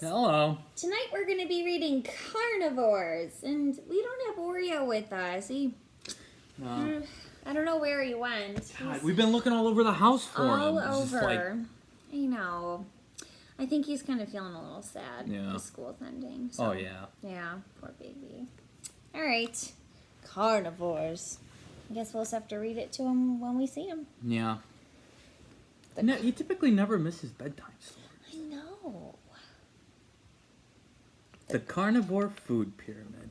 Hello. Tonight we're going to be reading Carnivores, and we don't have Oreo with us. No. I don't know where he went. God, we've been looking all over the house for all him. It's just over. I know. I think he's kind of feeling a little sad. Yeah. The school's ending. So. Oh, yeah. Yeah, poor baby. All right. Carnivores. I guess we'll just have to read it to him when we see him. Yeah. No, he typically never misses bedtime stories. I know. The carnivore food pyramid.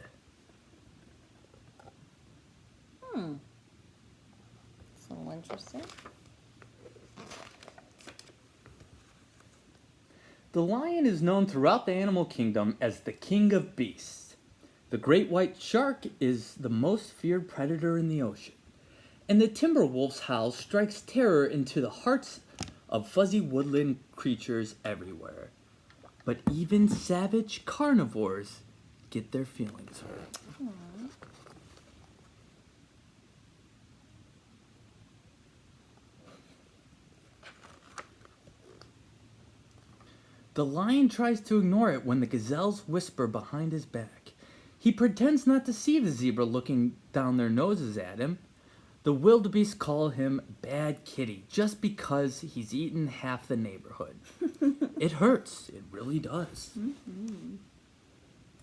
So interesting. The lion is known throughout the animal kingdom as the king of beasts. The great white shark is the most feared predator in the ocean. And the timber wolf's howl strikes terror into the hearts of fuzzy woodland creatures everywhere. But even savage carnivores get their feelings hurt. Aww. The lion tries to ignore it when the gazelles whisper behind his back. He pretends not to see the zebra looking down their noses at him. The wildebeest call him Bad Kitty just because he's eaten half the neighborhood. It hurts. It really does. Mm-hmm.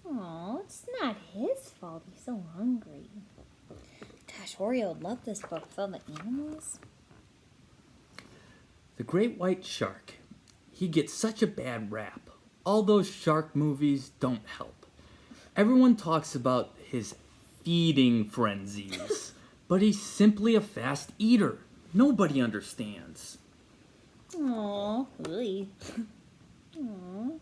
Oh, it's not his fault. He's so hungry. Gosh, Oreo would love this book with all the animals. The great white shark. He gets such a bad rap. All those shark movies don't help. Everyone talks about his feeding frenzies, but he's simply a fast eater. Nobody understands. Aww, really? Aww.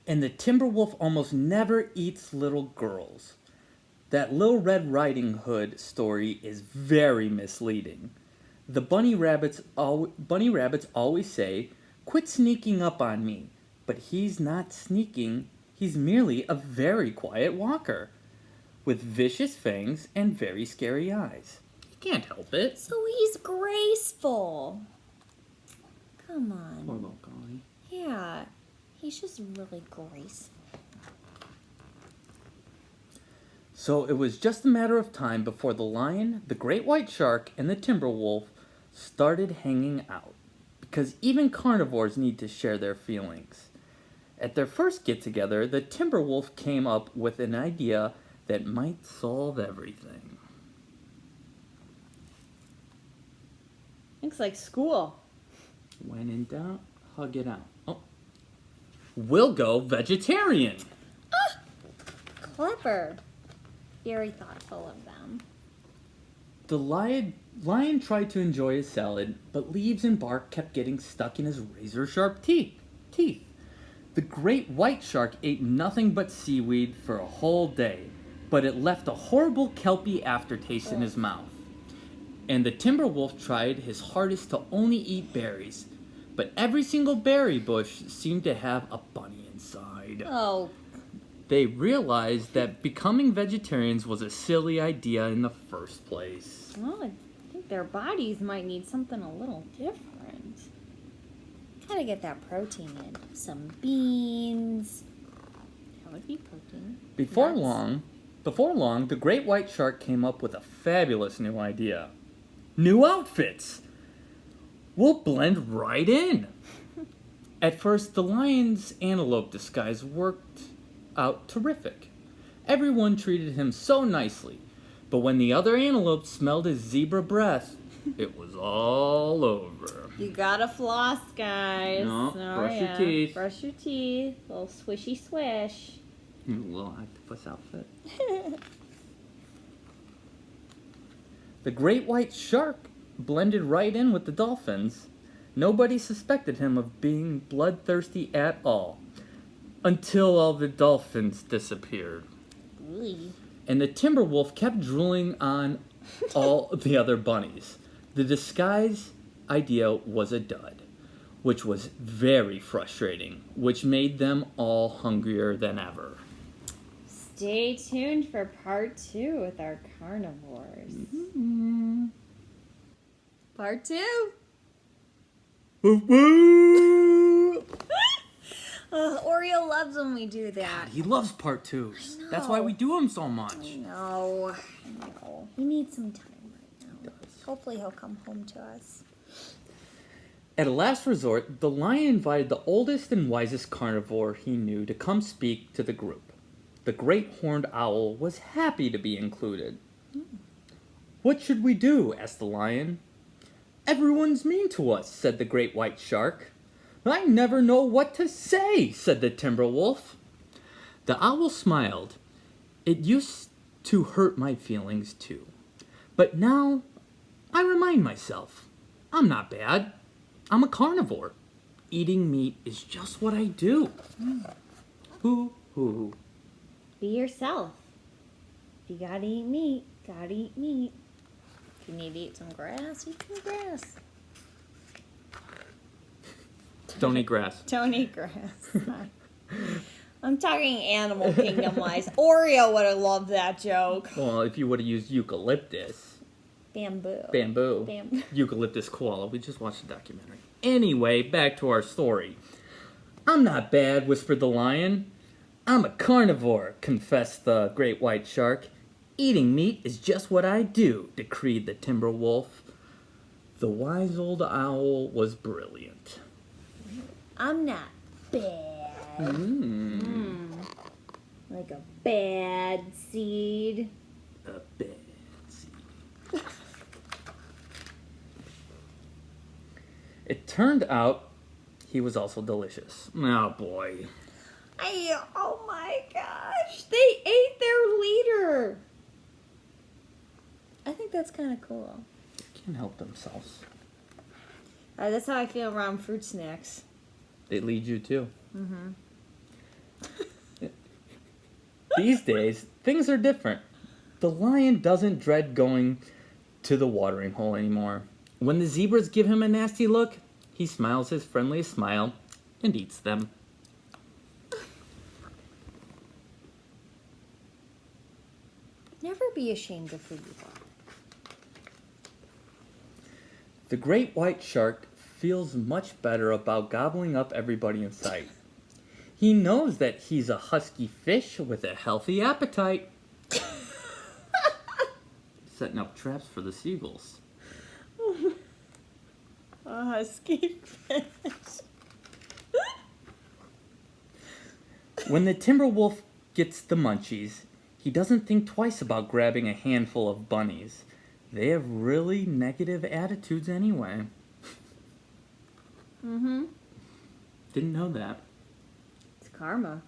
And the timber wolf almost never eats little girls. That Little Red Riding Hood story is very misleading. The bunny rabbits always say, "Quit sneaking up on me." But he's not sneaking, he's merely a very quiet walker. With vicious fangs and very scary eyes. He can't help it. So he's graceful. Come on. Poor little guy. Yeah, he's just really graceful. So it was just a matter of time before the lion, the great white shark, and the timber wolf started hanging out. Because even carnivores need to share their feelings. At their first get-together, the timber wolf came up with an idea that might solve everything. Looks like school. When in doubt, hug it out. Oh. We'll go vegetarian. Clever. Very thoughtful of them. The lion tried to enjoy his salad, but leaves and bark kept getting stuck in his razor-sharp teeth. The great white shark ate nothing but seaweed for a whole day, but it left a horrible kelpy aftertaste in his mouth. And the timber wolf tried his hardest to only eat berries, but every single berry bush seemed to have a bunny inside. Oh. They realized that becoming vegetarians was a silly idea in the first place. Well, I think their bodies might need something a little different. Gotta get that protein in. Some beans. That would be protein. Before Nuts. long, the great white shark came up with a fabulous new idea. New outfits! We'll blend right in! At first, the lion's antelope disguise worked out terrific. Everyone treated him so nicely, but when the other antelope smelled his zebra breath, it was all over. You gotta floss, guys. No, brush your teeth. Brush your teeth. A little swishy swish. Little octopus outfit. The great white shark blended right in with the dolphins. Nobody suspected him of being bloodthirsty at all. Until all the dolphins disappeared. Really? And the timber wolf kept drooling on all the other bunnies. The disguise idea was a dud, which was very frustrating, which made them all hungrier than ever. Stay tuned for part 2 with our carnivores. Part 2. Woo woo! Oreo loves when we do that. He loves part 2s. That's why we do them so much. I know. He needs some time right now. Hopefully he'll come home to us. At a last resort, the lion invited the oldest and wisest carnivore he knew to come speak to the group. The great horned owl was happy to be included. What should we do? Asked the lion. Everyone's mean to us, said the great white shark. I never know what to say, said the timber wolf. The owl smiled. It used to hurt my feelings too. But now I remind myself, I'm not bad. I'm a carnivore. Eating meat is just what I do. Hoo hoo. Be yourself. If you gotta eat meat, gotta eat meat. If you need to eat some grass, eat some grass. Don't eat grass. Don't eat grass. I'm talking animal kingdom wise. Oreo would have loved that joke. Well, if you would have used eucalyptus. Bamboo. Eucalyptus koala. We just watched the documentary. Anyway, back to our story. I'm not bad, whispered the lion. I'm a carnivore, confessed the great white shark. Eating meat is just what I do, decreed the timber wolf. The wise old owl was brilliant. I'm not bad. Like a bad seed. A bad seed. It turned out he was also delicious. Oh boy. Oh my gosh. They ate their leader. I think that's kind of cool. They can't help themselves. That's how I feel around fruit snacks. They lead you too. These days, things are different. The lion doesn't dread going to the watering hole anymore. When the zebras give him a nasty look, he smiles his friendliest smile and eats them. Never be ashamed of who you are. The great white shark feels much better about gobbling up everybody in sight. He knows that he's a husky fish with a healthy appetite. Setting up traps for the seagulls. A husky fish. When the timber wolf gets the munchies, he doesn't think twice about grabbing a handful of bunnies. They have really negative attitudes anyway. Didn't know that. It's karma.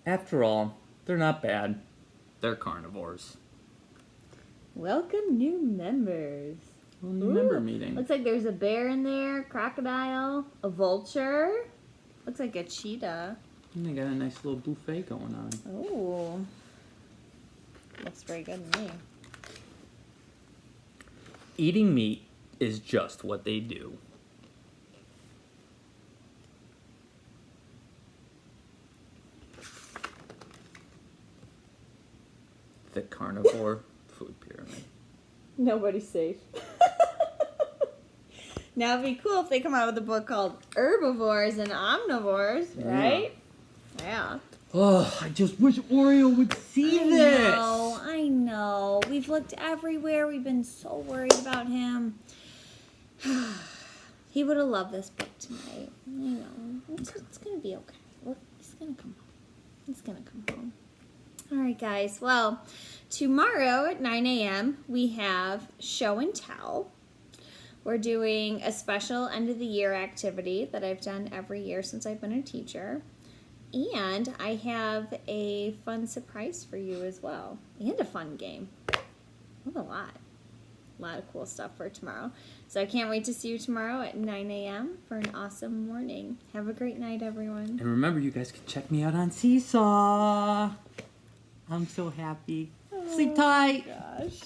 After all, they're not bad. They're carnivores. Welcome new members. Well, new member meeting. Looks like there's a bear in there, crocodile, a vulture. Looks like a cheetah. And they got a nice little buffet going on. Oh. Looks very good to me. Eating meat is just what they do. The carnivore food pyramid. Nobody's safe. Now it'd be cool if they come out with a book called Herbivores and Omnivores, right? Yeah. Oh, I just wish Oreo would see this. I know. We've looked everywhere. We've been so worried about him. He would have loved this book tonight. I know. It's going to be okay. Look, he's going to come home. He's going to come home. All right, guys. Well, tomorrow at 9 a.m., we have show and tell. We're doing a special end of the year activity that I've done every year since I've been a teacher. And I have a fun surprise for you as well. And a fun game. What a lot. A lot of cool stuff for tomorrow. So I can't wait to see you tomorrow at 9 a.m. for an awesome morning. Have a great night, everyone. And remember, you guys can check me out on Seesaw. I'm so happy. Sleep tight. Gosh.